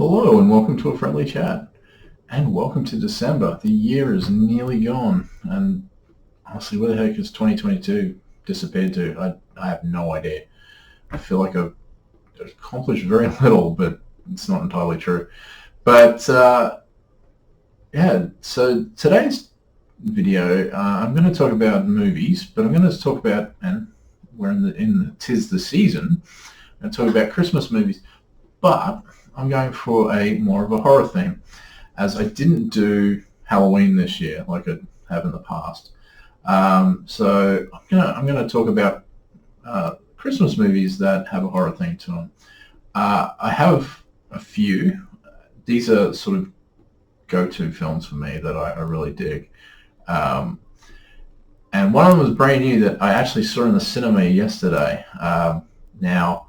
Hello and welcome to a friendly chat. And welcome to December. The year is nearly gone. And honestly, where the heck has 2022 disappeared to? I have no idea. I feel like I've accomplished very little, but it's not entirely true. But yeah, so today's video, I'm going to talk about movies, but I'm going to talk about, and we're in tis the season, I'm going to talk about Christmas movies. But I'm going for a more of a horror theme, as I didn't do Halloween this year like I have in the past. So I'm gonna talk about Christmas movies that have a horror theme to them. I have a few. These are sort of go-to films for me that I really dig. And one of them was brand new that I actually saw in the cinema yesterday. Now,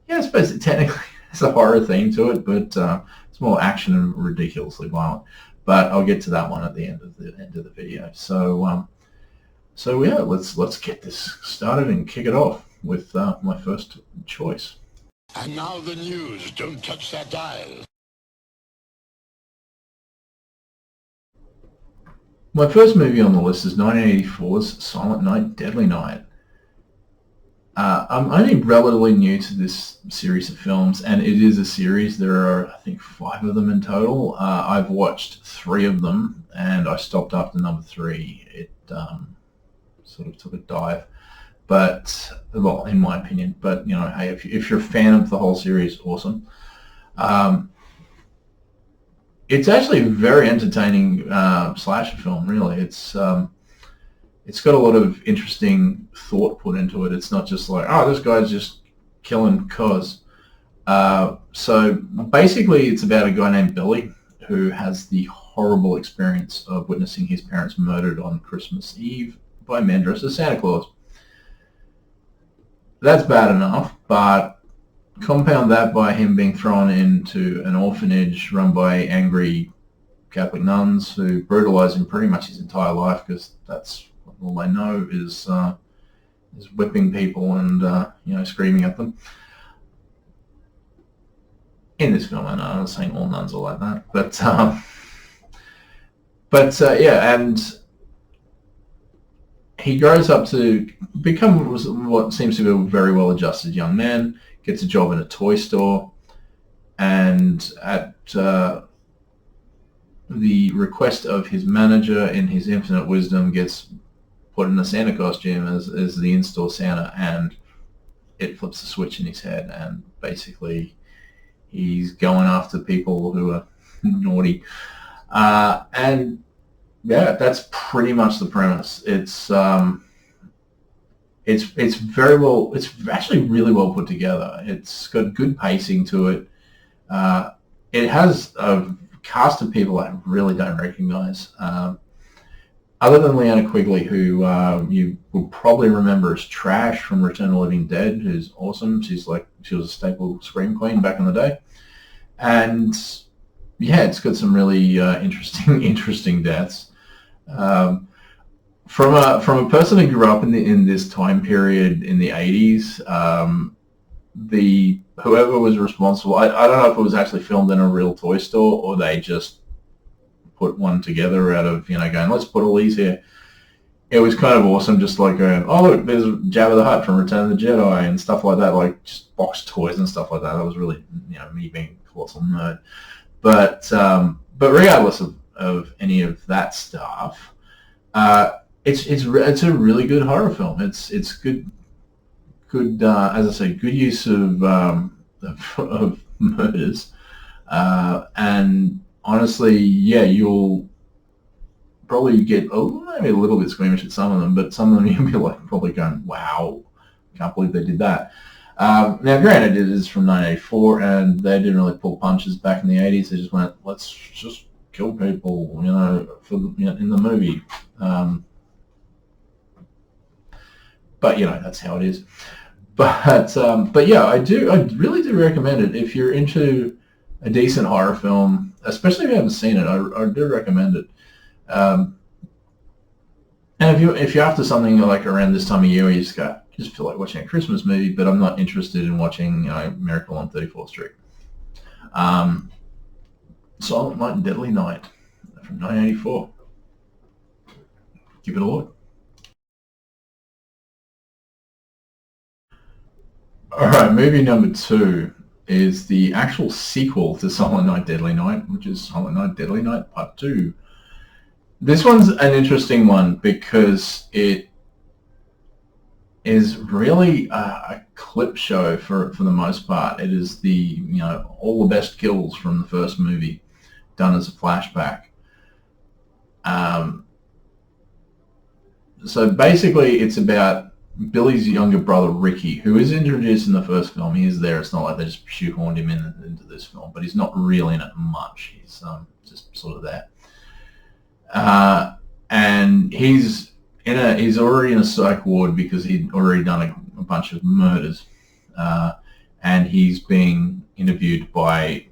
yeah, I suppose technically it's a horror theme to it, but it's more action and ridiculously violent. But I'll get to that one at the end of the video. So yeah, let's get this started and kick it off with my first choice. And now the news. Don't touch that dial. My first movie on the list is 1984's Silent Night, Deadly Night. I'm only relatively new to this series of films, and it is a series. There are, I think, 5 of them in total. I've watched 3 of them, and I stopped after number 3. It sort of took a dive, but, well, in my opinion. But, you know, hey, if you're a fan of the whole series, awesome. It's actually a very entertaining slasher film, really. It's got a lot of interesting thought put into it. It's not just like, oh, this guy's just killing cause. So basically it's about a guy named Billy who has the horrible experience of witnessing his parents murdered on Christmas Eve by men dressed as Santa Claus. That's bad enough, but compound that by him being thrown into an orphanage run by angry Catholic nuns who brutalize him pretty much his entire life, because that's all they know is whipping people and screaming at them. In this film, I know I'm not saying all nuns are like that, but yeah, and he grows up to become what seems to be a very well-adjusted young man. Gets a job in a toy store, and at the request of his manager, in his infinite wisdom, gets put in a Santa costume as the in-store Santa, and it flips the switch in his head, and basically he's going after people who are naughty. And yeah, that's pretty much the premise. It's very well. It's actually really well put together. It's got good pacing to it. It has a cast of people I really don't recognize. Other than Liana Quigley, who you will probably remember as Trash from Return of the Living Dead, who's awesome. She was a staple scream queen back in the day. And yeah, it's got some really interesting deaths. From a person who grew up in this time period in the 80s, whoever was responsible, I don't know if it was actually filmed in a real toy store or they just put one together out of, going, let's put all these here. It was kind of awesome, just like going, oh look, there's Jabba the Hutt from Return of the Jedi and stuff like that, like just box toys and stuff like that. That was really, me being a colossal nerd. But regardless of any of that stuff, it's a really good horror film. It's good as I say, good use of murders, and honestly, yeah, you'll probably get maybe a little bit squeamish at some of them, but some of them you'll be like probably going, wow, can't believe they did that. Now, granted, it is from 1984, and they didn't really pull punches back in the 80s. They just went, let's just kill people, in the movie. But that's how it is. But yeah, I really do recommend it if you're into a decent horror film, especially if you haven't seen it. I do recommend it. And if you're after something like around this time of year where you just feel like watching a Christmas movie, but I'm not interested in watching Miracle on 34th Street. Silent Night and Deadly Night from 1984. Give it a look. Alright, movie number 2 is the actual sequel to Silent Night, Deadly Night, which is Silent Night, Deadly Night Part 2. This one's an interesting one because it is really a clip show for the most part. It is the, all the best kills from the first movie done as a flashback. So basically it's about Billy's younger brother Ricky, who is introduced in the first film. He is there. It's not like they just shoehorned him into this film, but he's not really in it much. He's just sort of there. And he's already in a psych ward because he'd already done a bunch of murders, and he's being interviewed by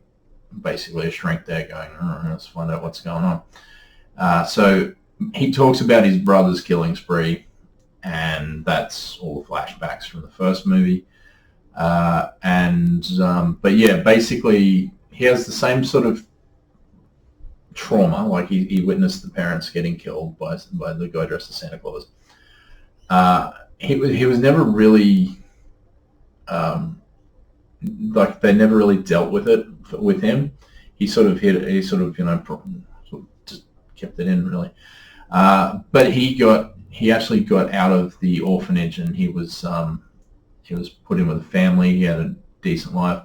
basically a shrink there going, let's find out what's going on. So he talks about his brother's killing spree, and that's all the flashbacks from the first movie. But yeah, basically he has the same sort of trauma, like he witnessed the parents getting killed by the guy dressed as Santa Claus. He was never really like they never really dealt with it with him. He sort of just kept it in really. But he actually got out of the orphanage, and he was put in with a family. He had a decent life.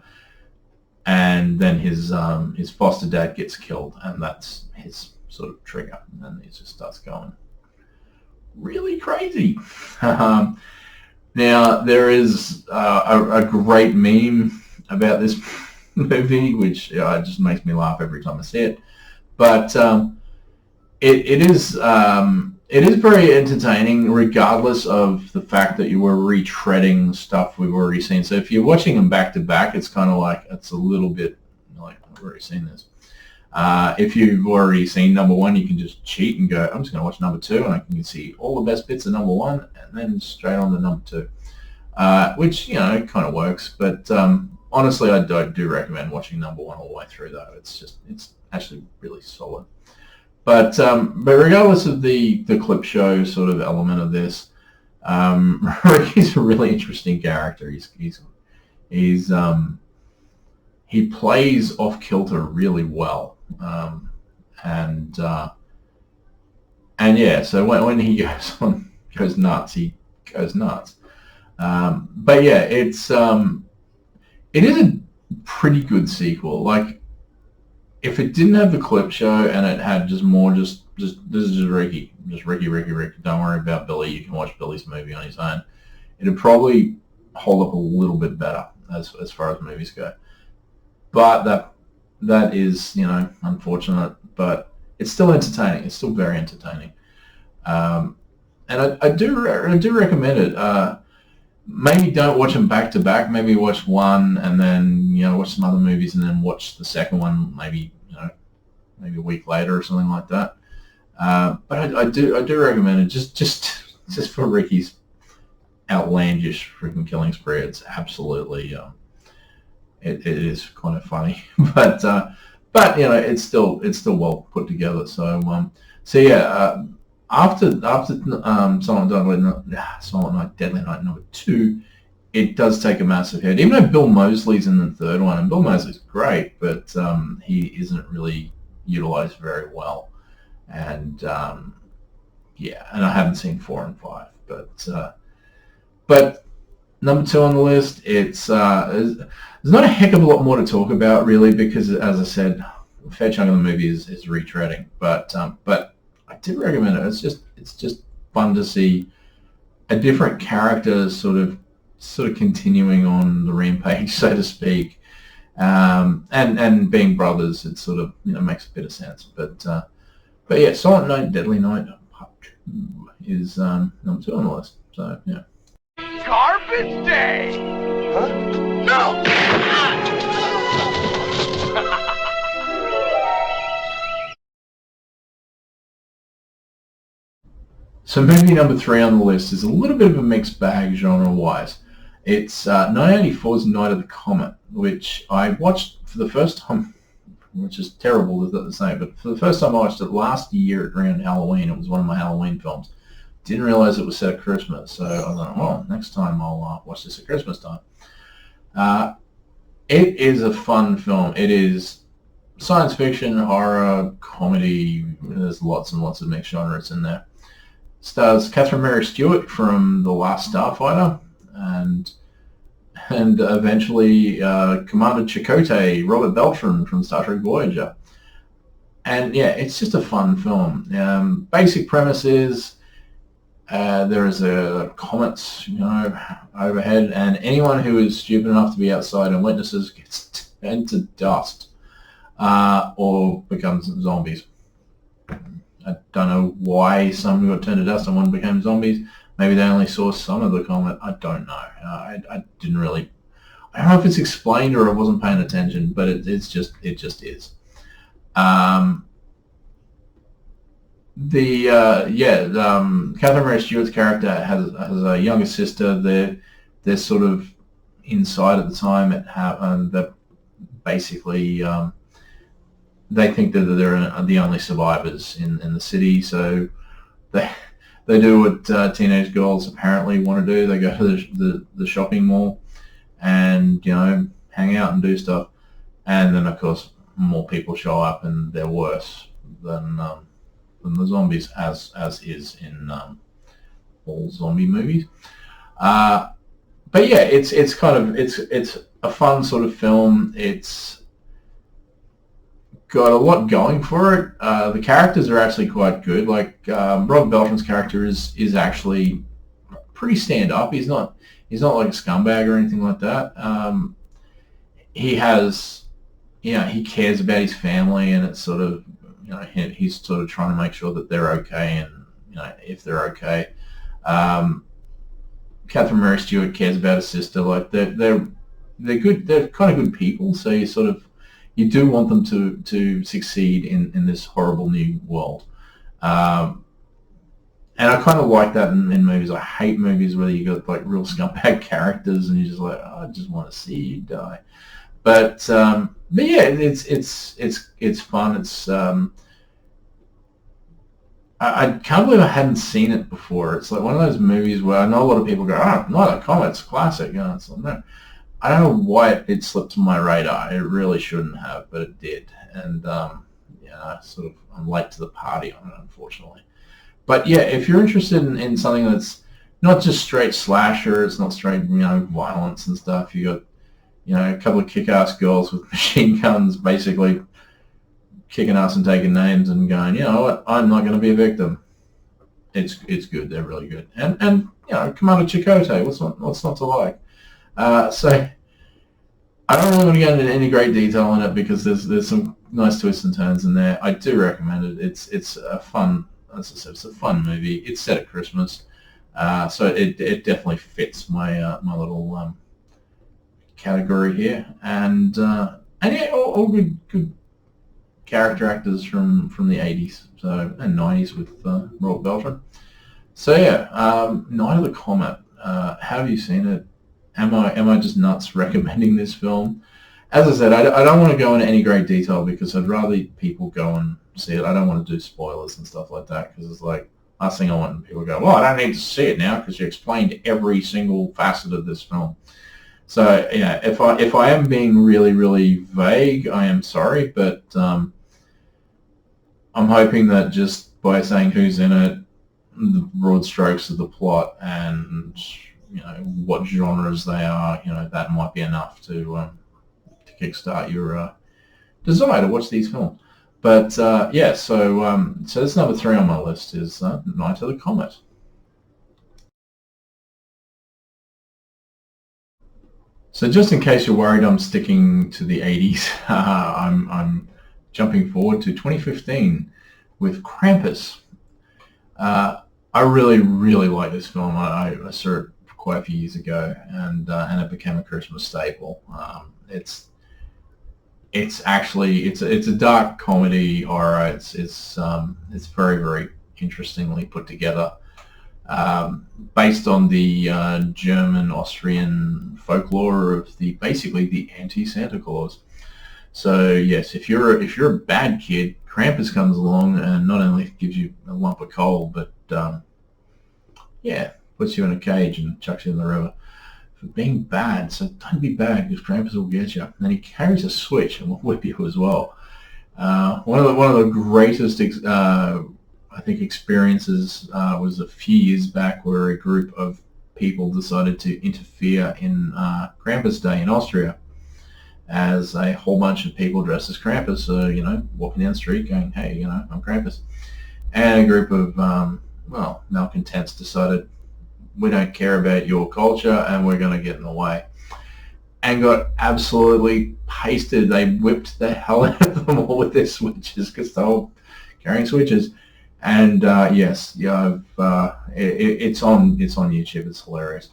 And then his foster dad gets killed, and that's his sort of trigger, and then he just starts going really crazy. Now there is a great meme about this movie, which just makes me laugh every time I see it. But it is very entertaining, regardless of the fact that you were retreading stuff we've already seen. So if you're watching them back to back, it's kind of like, it's a little bit like, I've already seen this. If you've already seen number 1, you can just cheat and go, I'm just going to watch number 2, and I can see all the best bits of number 1, and then straight on to number 2, which, kind of works. But honestly, I do recommend watching number 1 all the way through, though. It's actually really solid. But regardless of the clip show sort of element of this, Ricky's a really interesting character. He plays off kilter really well, and yeah. So when he goes nuts, he goes nuts. But yeah, it is a pretty good sequel. Like, if it didn't have the clip show and it had just this is just Ricky. Don't worry about Billy. You can watch Billy's movie on his own. It'd probably hold up a little bit better as far as movies go. But that is, unfortunate. But it's still entertaining. It's still very entertaining. And I do recommend it. Maybe don't watch them back to back. Maybe watch one and then watch some other movies and then watch the second one maybe a week later or something like that. But I do recommend it just for Ricky's outlandish freaking killing spree. It's absolutely it is kind of funny, but it's still well put together. So yeah. After Silent Night, Deadly Night number 2, it does take a massive hit. Even though Bill Moseley's in the third one, and Bill Moseley's great, but he isn't really utilized very well. And yeah, and I haven't seen 4 and 5, but number 2 on the list, there's not a heck of a lot more to talk about really, because as I said, a fair chunk of the movie is retreading, but I did recommend it. It's just fun to see a different character sort of continuing on the rampage, so to speak, and being brothers. It sort of makes a bit of sense. But yeah, Silent Night, Deadly Night Part 2 is number 2 on the list. So yeah. Garbage Day. Huh? No! So movie number 3 on the list is a little bit of a mixed bag genre-wise. It's 1984's Night of the Comet, which I watched for the first time, which is terrible to say, but for the first time I watched it last year around Halloween. It was one of my Halloween films. Didn't realize it was set at Christmas, so I was like, well, next time I'll watch this at Christmas time. It is a fun film. It is science fiction, horror, comedy. There's lots and lots of mixed genres in there. Stars Catherine Mary Stewart from The Last Starfighter, and eventually Commander Chakotay, Robert Beltran from Star Trek Voyager. And yeah, it's just a fun film. Basic premise is there is a comet, overhead, and anyone who is stupid enough to be outside and witnesses gets turned to dust or becomes zombies. I don't know why some got turned to dust and one became zombies. Maybe they only saw some of the comet. I don't know. I didn't really. I don't know if it's explained or I wasn't paying attention, but it just is. Catherine Mary Stewart's character has a younger sister. They're sort of inside at the time. That basically they think that they're the only survivors in the city. So they do what teenage girls apparently want to do. They go to the shopping mall and hang out and do stuff. And then of course more people show up and they're worse than the zombies, as is in all zombie movies. But yeah, it's a fun sort of film. It's got a lot going for it. The characters are actually quite good. Like Rob Beltran's character is actually pretty stand up. He's not like a scumbag or anything like that. He has, he cares about his family, and it's sort of, he's sort of trying to make sure that they're okay, and if they're okay. Catherine Mary Stewart cares about her sister. Like they're good. They're kind of good people. So you do want them to succeed in this horrible new world. And I kind of like that in movies. I hate movies where you got like real scumbag characters and you're just like, I just want to see you die. But yeah, it's fun. It's I can't believe I hadn't seen it before. It's like one of those movies where I know a lot of people go, Night of the Comet, it's classic. It's like, no. I don't know why it slipped on my radar. It really shouldn't have, but it did. And I'm late to the party on it, unfortunately. But yeah, if you're interested in something that's not just straight slasher, it's not straight violence and stuff. You got a couple of kick-ass girls with machine guns, basically kicking ass and taking names and going, you know what, I'm not going to be a victim. It's good. They're really good. And Commander Chakotay, what's not to like? So I don't really want to get into any great detail on it because there's some nice twists and turns in there. I do recommend it. It's a fun, as I said, it's a fun movie. It's set at Christmas, so it definitely fits my my little category here. And yeah, all good character actors from the 80s and 90s with Robert Beltran. So yeah, Night of the Comet. Have you seen it? Am I just nuts recommending this film? As I said, I don't want to go into any great detail because I'd rather people go and see it. I don't want to do spoilers and stuff like that because it's like last thing I want when people go, well, I don't need to see it now because you explained every single facet of this film. So yeah, if I am being really, really vague, I am sorry, but I'm hoping that just by saying who's in it, the broad strokes of the plot, and what genres they are, that might be enough to kickstart your desire to watch these films. But yeah, so that's number 3 on my list is Night of the Comet. So just in case you're worried I'm sticking to the 80s, I'm jumping forward to 2015 with Krampus. I really, really like this film. I saw it quite a few years ago, and it became a Christmas staple. It's a dark comedy horror. It's very, very interestingly put together. based on the German-Austrian folklore of basically the anti-Santa Claus. So yes, if you're a bad kid, Krampus comes along and not only gives you a lump of coal, but puts you in a cage and chucks you in the river for being bad. So don't be bad, because Krampus will get you. And then he carries a switch and will whip you as well. One of the greatest I think experiences was a few years back, where a group of people decided to interfere in Krampus Day in Austria, as a whole bunch of people dressed as Krampus, walking down the street going, hey, I'm Krampus. And a group of, malcontents decided, we don't care about your culture and we're going to get in the way. And got absolutely pasted. They whipped the hell out of them all with their switches, because they were carrying switches. And it's on YouTube. It's hilarious.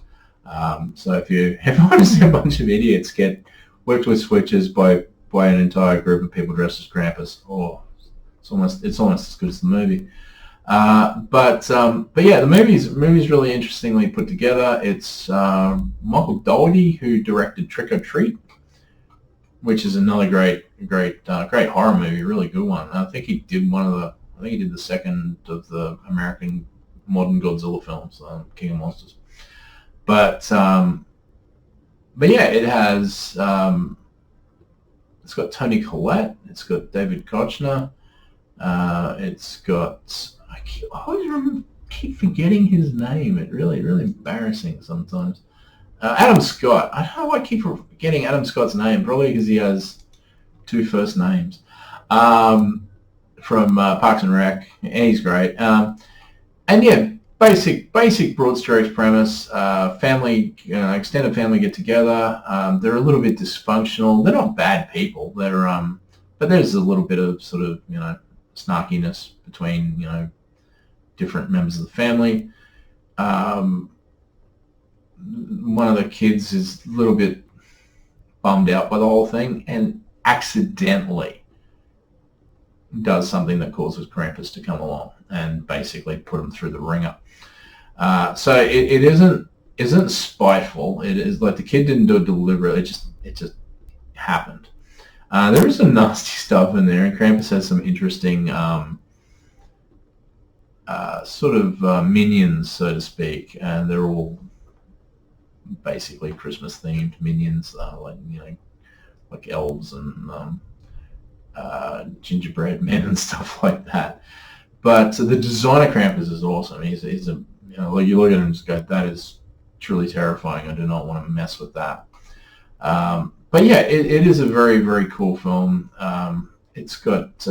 So if you want to see a bunch of idiots get whipped with switches by an entire group of people dressed as Krampus, it's almost as good as the movie. But yeah, the movie's really interestingly put together. It's Michael Dougherty, who directed Trick or Treat, which is another great horror movie, really good one. I think he did the second of the American modern Godzilla films, King of Monsters. But yeah, it has it's got Toni Collette, it's got David Kochner, it's got I always keep forgetting his name. It really embarrassing sometimes. Adam Scott. I don't know why I keep forgetting Adam Scott's name. Probably because he has two first names. From Parks and Rec, and he's great. And yeah, basic broad strokes premise. Family, extended family get together. They're a little bit dysfunctional. They're not bad people. They're but there's a little bit of sort of snarkiness between different members of the family. One of the kids is a little bit bummed out by the whole thing and accidentally does something that causes Krampus to come along and basically put him through the ringer. So it isn't spiteful. It is like the kid didn't do it deliberately. It just happened. There is some nasty stuff in there, and Krampus has some interesting minions, so to speak, and they're all basically Christmas themed minions, like elves and gingerbread men and stuff like that. But the design of Krampus is awesome. He's a you look at him and just go, that is truly terrifying. I do not want to mess with that. But yeah, it is a very, very cool film. It's got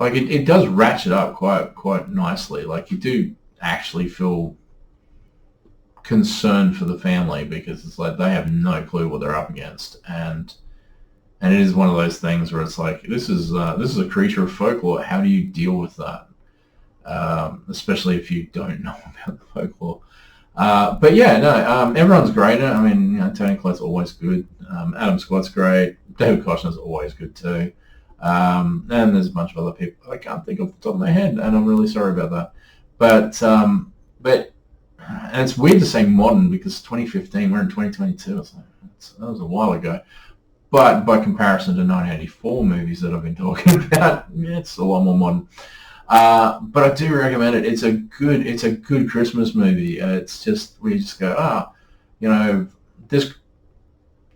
it does ratchet up quite nicely. Like, you do actually feel concerned for the family, because it's like they have no clue what they're up against, and it is one of those things where it's like, this is a creature of folklore. How do you deal with that? Especially if you don't know about the folklore. But yeah, no, everyone's great. I mean, Toni Collette's always good. Adam Scott's great. David Kochner's always good too. And there's a bunch of other people I can't think off the top of my head, and I'm really sorry about that. But and it's weird to say modern, because 2015, we're in 2022. That was a while ago. But by comparison to 1984 movies that I've been talking about, it's a lot more modern. But I do recommend it. It's a good Christmas movie. It's just, we just go, this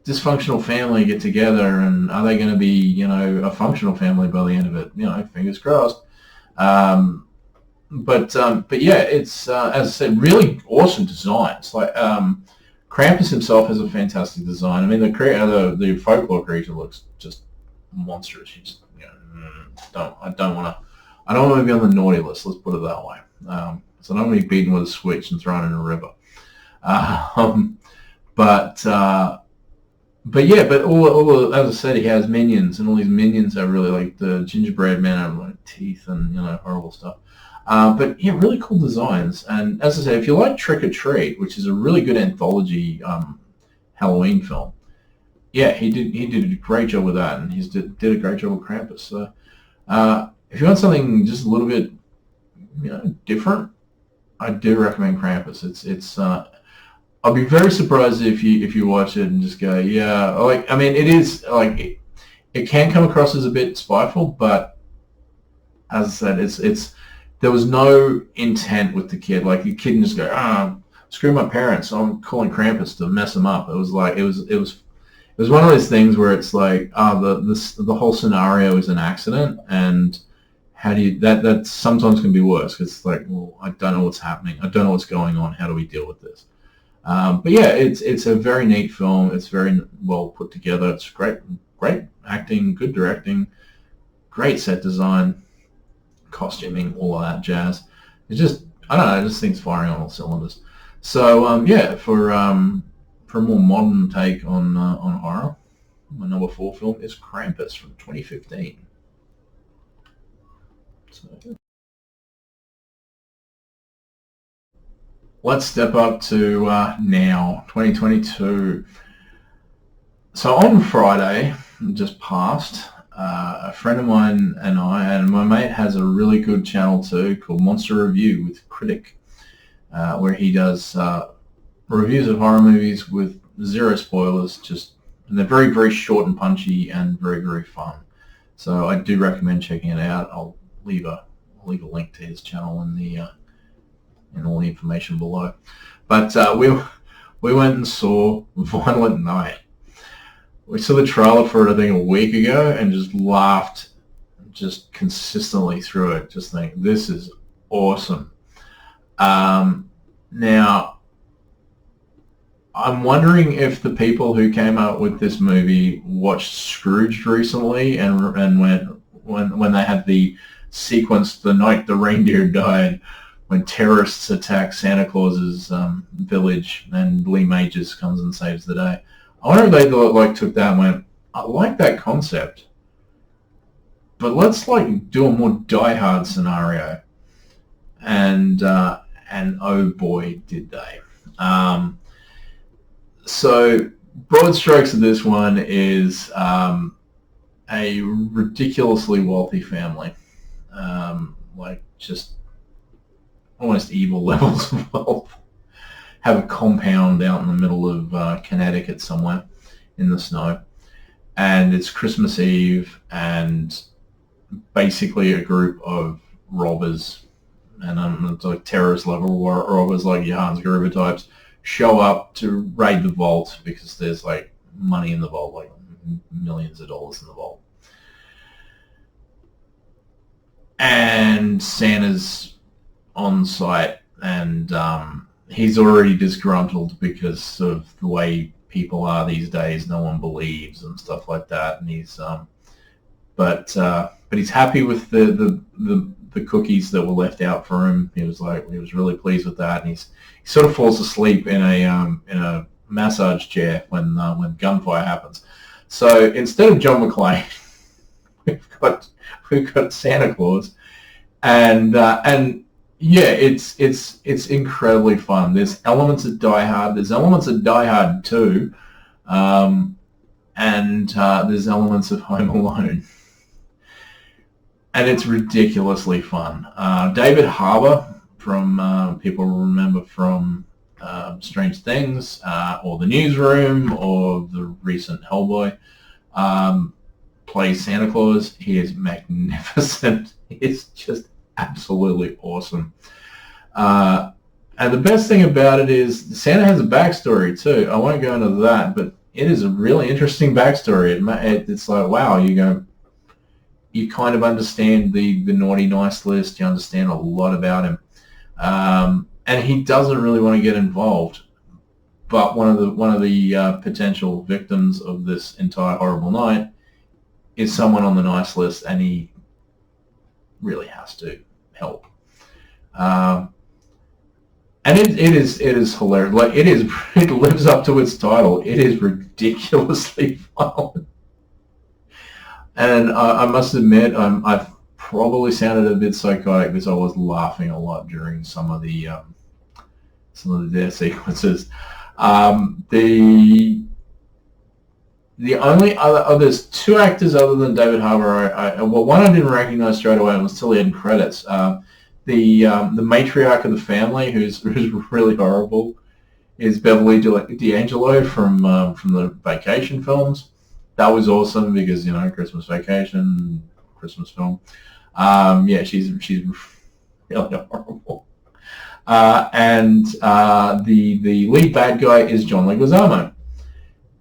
dysfunctional family get together, and are they going to be, a functional family by the end of it? Fingers crossed. But yeah, it's as I said, really awesome designs. Like Krampus himself has a fantastic design. I mean, the folklore creature looks just monstrous. You just, I don't want to be on the naughty list. Let's put it that way. So I don't want to be beaten with a switch and thrown in a river. But all as I said, he has minions, and all these minions are really like the gingerbread men have like teeth and horrible stuff. But yeah, really cool designs. And as I said, if you like Trick or Treat, which is a really good anthology Halloween film, yeah, he did a great job with that, and he did a great job with Krampus. So if you want something just a little bit different, I do recommend Krampus. It's I'll be very surprised if you watch it and just go, yeah, like, I mean, it is like it can come across as a bit spiteful, but as I said, it's there was no intent with the kid. Like, the kid can just go, screw my parents, I'm calling Krampus to mess them up. It was like it was one of those things where it's like, the whole scenario is an accident, and how do you that sometimes can be worse, because it's like, well, I don't know what's happening, I don't know what's going on, how do we deal with this? But yeah, it's a very neat film. It's very well put together. It's great acting, good directing, great set design, costuming, all of that jazz. It's just, I don't know, I just think it's firing on all cylinders. So yeah, for a more modern take on horror, my number 4 film is Krampus from 2015. So, let's step up to now, 2022. So on Friday, just past, a friend of mine and my mate has a really good channel too called Monster Review with Critic, where he does reviews of horror movies with zero spoilers, and they're very, very short and punchy and very, very fun. So I do recommend checking it out. I'll leave a link to his channel in all the information below. But we went and saw Violent Night. We saw the trailer for it, I think, a week ago, and just laughed just consistently through it. Just think, this is awesome. Now, I'm wondering if the people who came up with this movie watched Scrooged recently and when they had the sequence, the night the reindeer died, when terrorists attack Santa Claus's village and Lee Majors comes and saves the day. I wonder if they took that and went, I like that concept, but let's do a more Die Hard scenario. And oh boy, did they. So broad strokes of this one is a ridiculously wealthy family, just almost evil levels of wealth, have a compound out in the middle of Connecticut somewhere in the snow, and it's Christmas Eve, and basically a group of robbers, and it's like terrorist level robbers, like your Hans Gruber types, show up to raid the vault because there's money in the vault, like millions of dollars in the vault. And Santa's on site, and he's already disgruntled because of the way people are these days. No one believes and stuff like that. And he's but he's happy with the cookies that were left out for him. He was really pleased with that, and he sort of falls asleep in a massage chair when gunfire happens. So instead of John McClane, we've got Santa Claus, and yeah, it's incredibly fun. There's elements of Die Hard. There's elements of Die Hard 2, and there's elements of Home Alone. And it's ridiculously fun. David Harbour, from people remember from Strange Things, or The Newsroom, or the recent Hellboy, plays Santa Claus. He is magnificent. It's just absolutely awesome. And the best thing about it is Santa has a backstory too. I won't go into that, but it is a really interesting backstory. It's like, wow, you kind of understand the naughty nice list. You understand a lot about him, and he doesn't really want to get involved. But one of the potential victims of this entire horrible night is someone on the nice list, and he really has to help. And it is hilarious. It lives up to its title. It is ridiculously fun. And I must admit, I've probably sounded a bit psychotic because I was laughing a lot during some of the death sequences. The only there's two actors other than David Harbour. One I didn't recognize straight away until the end credits. the matriarch of the family, who's really horrible, is Beverly D'Angelo from the Vacation films. That was awesome because Christmas Vacation, Christmas film. Yeah, she's really horrible. And the lead bad guy is John Leguizamo,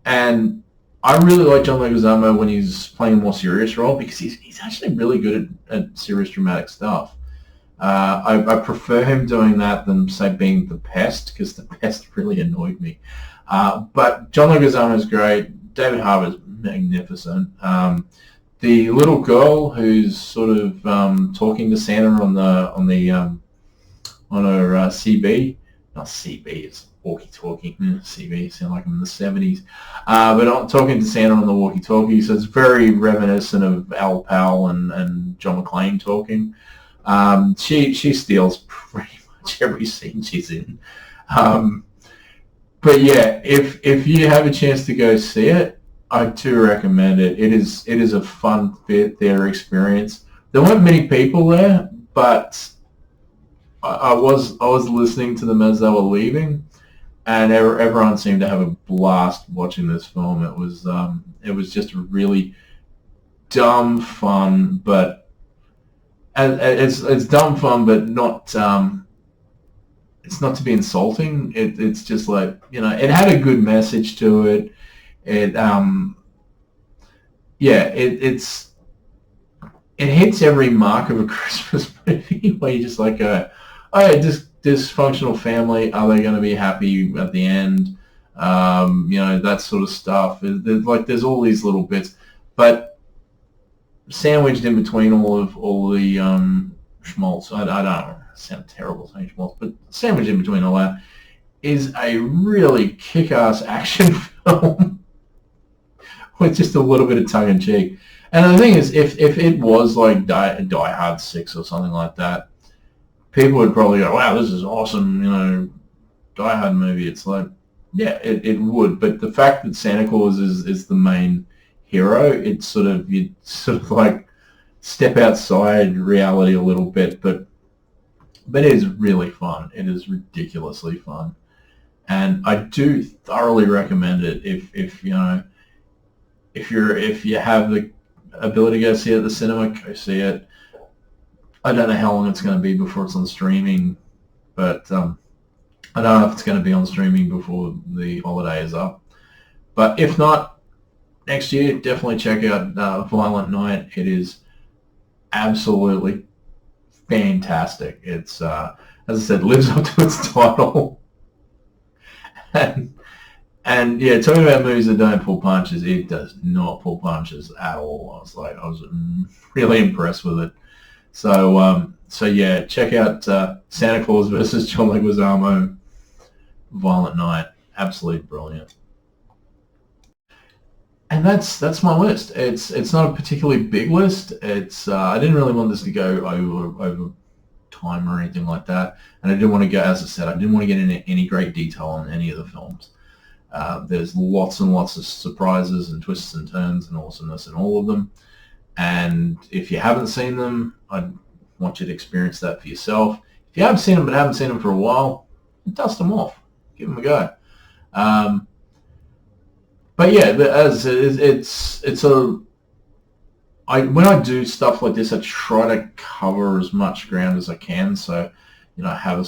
and I really like John Leguizamo when he's playing a more serious role because he's actually really good at serious dramatic stuff. I prefer him doing that than, say, being the Pest, because the Pest really annoyed me. But John Leguizamo is great. David Harbour's magnificent. The little girl who's sort of talking to Santa on her CB, not CB, it's walkie-talkie. CB sound like I'm in the 70s. But I'm talking to Santa on the walkie-talkie, so it's very reminiscent of Al Powell and John McClane talking. She steals pretty much every scene she's in. But yeah, if you have a chance to go see it, I do recommend it. It is a fun theater experience. There weren't many people there, but I was listening to them as they were leaving, and everyone seemed to have a blast watching this film. It was just really dumb fun, but it's dumb fun, but not. It's not to be insulting. It's just like, it had a good message to it. It hits every mark of a Christmas movie where you're just like, oh yeah, this dysfunctional family, are they going to be happy at the end? That sort of stuff. There's all these little bits, but sandwiched in between all the schmaltz, I don't know, sound terrible saying schmaltz, but sandwiched in between all that is a really kick-ass action film with just a little bit of tongue-in-cheek. And the thing is, if it was like Die Hard 6 or something like that, people would probably go, wow, this is awesome, Die Hard movie. It's like, yeah, it would. But the fact that Santa Claus is the main hero, you sort of like step outside reality a little bit, but it is really fun. It is ridiculously fun. And I do thoroughly recommend it if you have the ability to go see it at the cinema, go see it. I don't know how long it's going to be before it's on streaming, but I don't know if it's going to be on streaming before the holiday is up. But if not, next year, definitely check out Violent Night. It is absolutely fantastic. It's, as I said, lives up to its title. And yeah, talking about movies that don't pull punches, it does not pull punches at all. I was really impressed with it. So yeah, check out Santa Claus versus John Leguizamo, Violent Night. Absolutely brilliant. And that's my list. It's not a particularly big list. It's I didn't really want this to go over time or anything like that, and I didn't want to go, as I said, I didn't want to get into any great detail on any of the films. There's lots and lots of surprises and twists and turns and awesomeness in all of them. And if you haven't seen them, I want you to experience that for yourself. If you have seen them but haven't seen them for a while, dust them off. Give them a go. But yeah, when I do stuff like this, I try to cover as much ground as I can. So, I have the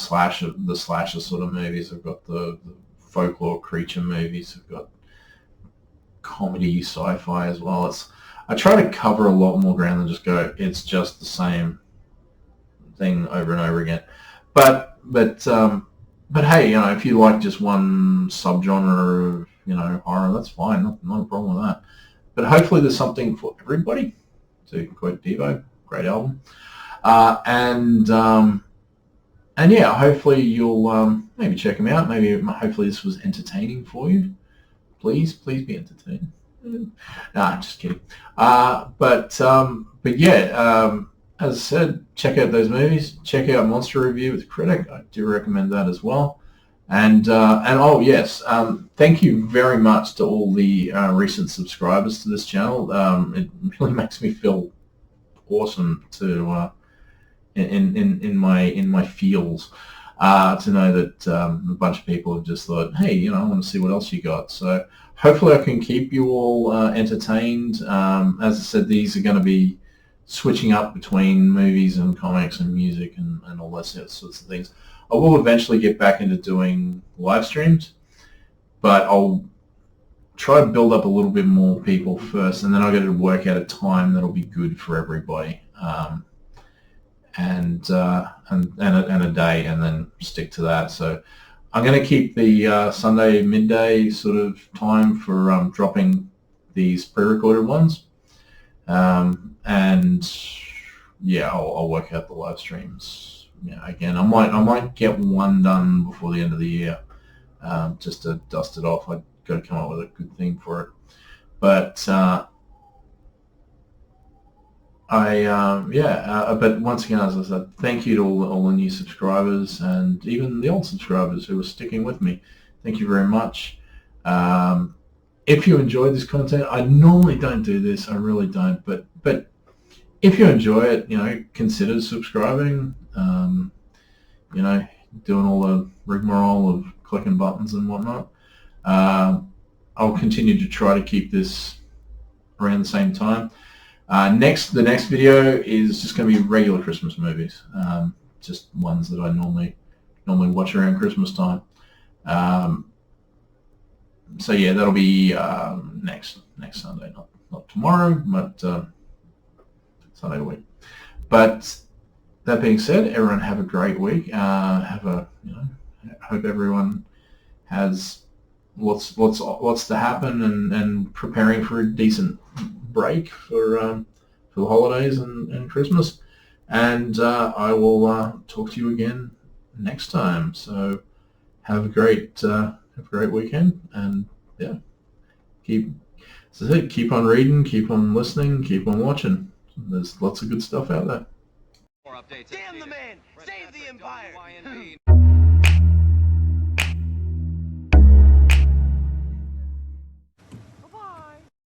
slasher sort of movies. I've got the folklore creature movies. I've got comedy, sci-fi as well. I try to cover a lot more ground than just go, it's just the same thing over and over again. But hey, if you like just one subgenre of, horror, that's fine. Not a problem with that. But hopefully there's something for everybody. To quote Devo, great album. And yeah, hopefully you'll maybe check them out. Hopefully this was entertaining for you. Please be entertained. Nah, just kidding. But yeah, as I said, check out those movies. Check out Monster Review with Critic. I do recommend that as well. And oh yes, thank you very much to all the recent subscribers to this channel. It really makes me feel awesome to in my feels, to know that a bunch of people have just thought, hey, I want to see what else you got. So hopefully I can keep you all entertained. As I said, these are going to be switching up between movies and comics and music and all those sorts of things. I will eventually get back into doing live streams, but I'll try to build up a little bit more people first, and then I've got to work out a time that'll be good for everybody, and a day, and then stick to that. So I'm going to keep the Sunday midday sort of time for dropping these pre-recorded ones, and yeah, I'll work out the live streams. Again, I might get one done before the end of the year, just to dust it off. I've got to come up with a good thing for it. But but once again, as I said, thank you to all the new subscribers and even the old subscribers who are sticking with me. Thank you very much. If you enjoyed this content, I normally don't do this, I really don't, but if you enjoy it, consider subscribing. Doing all the rigmarole of clicking buttons and whatnot. I'll continue to try to keep this around the same time. The next video is just going to be regular Christmas movies, just ones that I normally watch around Christmas time. So yeah, that'll be next Sunday, not tomorrow, but Sunday week. But that being said, everyone have a great week. Hope everyone has lots to happen and preparing for a decent break for the holidays and Christmas. And I will talk to you again next time. So have a great weekend, and yeah, keep on reading, keep on listening, keep on watching. There's lots of good stuff out there. Damn the man! Save the Empire!